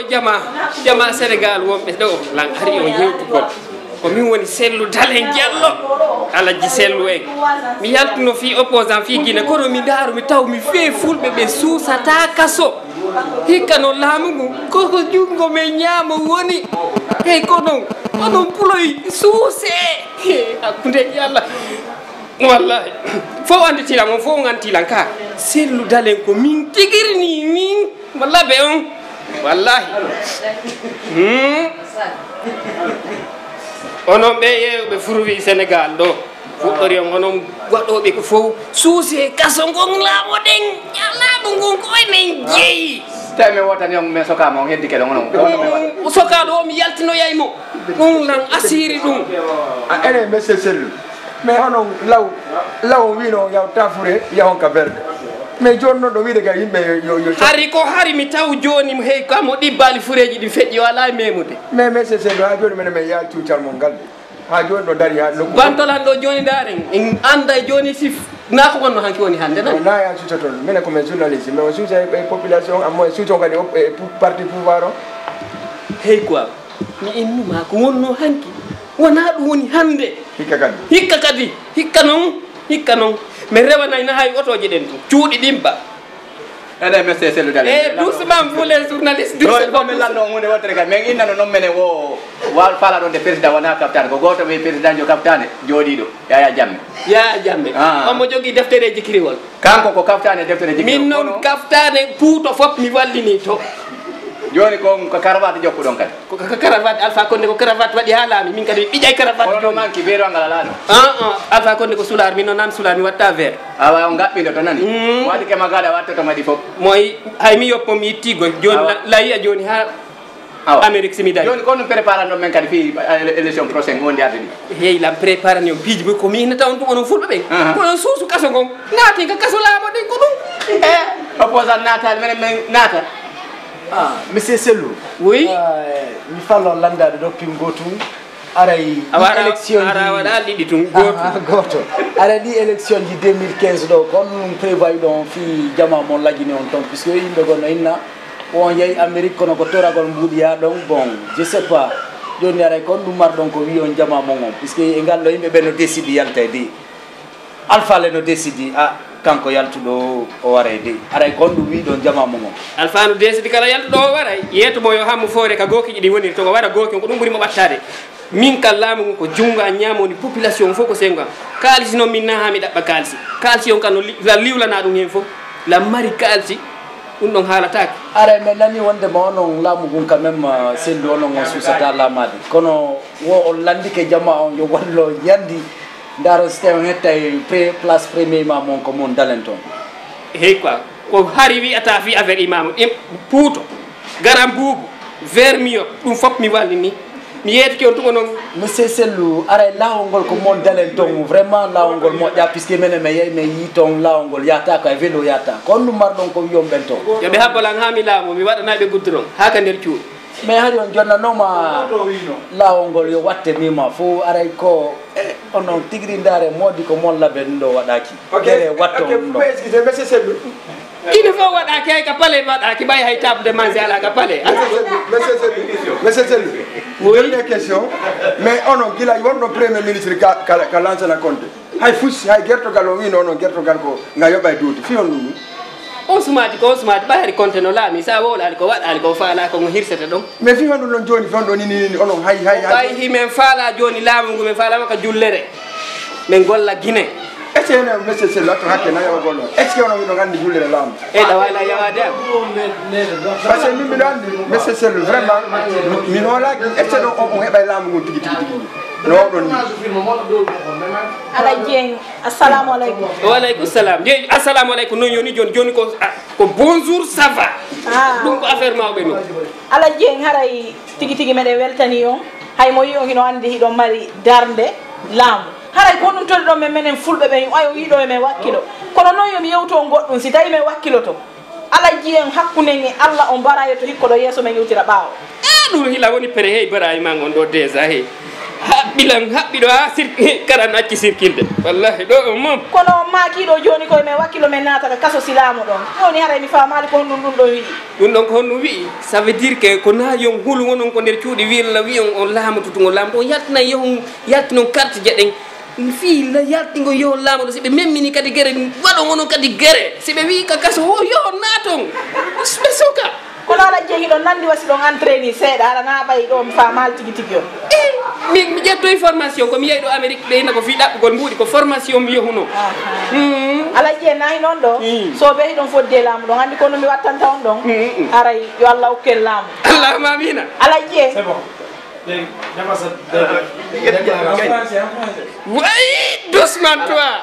jama Sénégal wonɓe ɗo lan ari o yewtugol ko min woni Sellu Dalen Diallo alaji Sellu en mi yaltuno fi opposant fi Guinée kono mi daaru mi taw mi fee fulɓe ɓe suusata kaso hikka no laamu ngu koko jungo men ñaama woni hey ko non onon puloy suuse hakkude Allah wallahi fo anditilan on fo gantilan ka Sellu Dalen ko min tigirni min wallahi on wallahi onon ɓe yewɓe furwi Sénégal ɗo fuɗɗori on onon waɗoɓe ko fof suuse kaso ngon laamoɗen laamu ngon ko enen jeeyi tawi mi wotani on mais sokama on heddi keɗo onon sokaɗo o mi yaltinoyaymo ɗum lan asiri ɗum enen monsieur Sellu mais onon law wino yaw tafure yahon ka berde mais joni noon ɗo wiide ga yimɓe hari ko hari mi taw joni hey kamo ɗibbali fureji ɗi feƴƴi wala memude mais monsieur Sellu ha joni minen min yaal cuucal mon ngal ha joni ɗo dari ha nokku bantolan ɗo joni daren en anda joni si nako gonno hanki woni hande nan na ya suuca toon minen komin journaliste mais o suuca e population amo suuca kadi parti pouvoir o hey quoi mi innuma ko wonno hanki wona ɗum woni hande hikka noon mi rewanayna hay otoje ɗen tu cuuɗi ɗimba ene monsieur Sellu Dalen doucement vous les journalistes doucement min lanno hunde wottere kadi min innano noon menen o fala ɗon de président wona kaftane ko goto wi président jo kaftane jooɗiɗo Yaya Jammeh omo jogui deftereji kiriwol kanko ko kaftane deftereji min noon kaftane Puuto foof mi wallini to joni ko cravate jokkuɗon kadi ko cravate Alpha Condé ko cravate waɗi ha laami min kadi ɓiƴay cravate ono manki beero ngal alaɗo Alpha Condé ko sular min noon nan sular mi watta vert awa on gaɓɓiɗo to nani waɗi ke magaɗa wattoto maɗi foof moy hay mi yoppo mi yittigo joni layiya joni ha Amérique simi dari joni ko ɗum préparant ɗon men kadi fi élection prochaine wonde arde ɗi hey lam préparant yo piiji ko mi hinna taw ɗum onon fulɓe ɓen konon suusu kaso gon naati ka kaso laamo ɗen ko ɗum opposant natali menen men naata monsieur Sellu oui mi fallo landade ɗo pingo tun aray élection ara waɗa ɗiɗi tun goto aray ɗi élection ji 2015 ɗo kon ɗum prévoyi ɗon fi jama mon lajini on toon puisque yimɓe gonno inna on yeehi Amérique kono ko toragol mbuuɗiya ɗon bon je sais pas joni aray kon ɗum mar ɗon ko wi on jama mon on puisque e ngal ɗo yimɓe ɓe no décide yaltede Alpha le no décide kanko yaltuɗo o waray de aray kon ɗum wi ɗon jama mo on Alpha no décide kala yaltuɗo o waray yeetomo yo hammo foore ka gookiji ɗi woniri to o waɗa gooki ko ɗum ɓuurimo ɓattade min kal laamu ngu ko junga ñamoni population fof ko sengo am kaalisi noon min naha mi ɗaɓɓa kaalisi on kan no liwlana ɗum hen fof la mari kaalisi ɗum ɗon haalatake aray mais nani wondema onon laamu ngun quand même Sellu onon on suusata laamade kono wo on landike jama on yo wallo yandi ndaro so tawi on hettay place premièrement mon ko mon Dalen toon hey quoi ko hari wiyata fi affaire imam Puuto garan buubu vermio ɗum fof mi wallini mi yeetiki on tugo noon monsieur Sellu aray laawol ngol ko mon Dalen toon vraiment laawol ngol moƴƴa puisque minen mi yeeyi mi yii toon laawol ngol yata ko e vélo yata ko on ɗum marɗon ko wiyom ɓen toon yoɓe habbalan ha mi laamu mi waɗanaɓe gudduron ha ka nder cuuɗi mais hari on jonnanoma laawol ngol yo watte mima fo aray ko onon tigri ndaare moodi ko mon laɓe ɗum ɗo waɗaki ere watto ɗum ɗo monsieur Sellu ine fof waɗaki hay ka paale waɗaki ɓay hay table de manger ala ka paale monsieur Sellu dernière question mais onon gila wonɗo premier ministre ka lancena Condé hay fusi hay guertogal o wino onon guertogal ko nga yoɓa e duude fi on ɗum on sumati ɓay hari Conté no laami sa wowlali ko waɗali ko faala ko hirsete ɗon mais fi on ɗum ɗon joni fi on ɗo nini onon hay ɓay himen faala joni laamu ngu min faalama ka jullere min golla Guinée est ce que ene monsieur Sellu atto hakke nayi o gollon est ce que onon wiɗo gandi jullere laamu ɗa wayla yawade am par ce que min mbiɗo andi monsieur Sellu vraiment min hoolaki est ce que ɗon on heɓay laamu ngun tigui no ɗon ni Alay Dieng assalamu aleykum waleykum salam jeeyi assalamu aleykum noon yoni joni ko bonjour ça va ɗum ko affaire mawɓe noon Alay Dieng haray tigui meɗe weltani on hay mo wi on hino andi hiɗon mari darde laamu haray ko ɗum toli ɗon men menen fulɓe ɓen ayo wiɗo e men wakkilo kono noon yomi yewto goɗɗum si tawi men wakkiloto Alay Dieng hakkunden e Allah on mbarayo to hikko ɗo yeeso men yewtira ɓaawo ɗum hila woni pré hey bara man on ɗo déjà hey bilang habbiɗo ha karan acci sirkilde wallahi ɗo mom kono makiɗo joni koye men wakkilo men nataka kaso silamu ɗon joni haray mi famali ko honɗum ɗum ɗo wi ɗum ɗon ko honɗum wi ça veut dire que ko nayon hulu wonon ko nder cuuɗi willa wiyon on laamatutugo laamu on yaltina yehon yaltinon carte jeɗen fi la yaltingo yo laamu ɗo si ɓe memmini kadi guere waɗon onon kadi guere si ɓe wi ka kaso ho yo naton ɓe soka kono ala jeehi ɗon nandi wasi ɗon entraini seeɗa aɗa na ɓay ɗo mi famali tigui tigui o mi ƴettoye formation komi yeyi ɗo amérique ɓeyna ko fi ɗaɓɓugol mbuuɗi ko formation mi yehuno ala jee nayi noon ɗo so ɓeyi ɗon fodde laamu ɗon andi kono mi wattanta on ɗon aray yo allah hokkel laamu allahuma amina ala jee oui doucement toi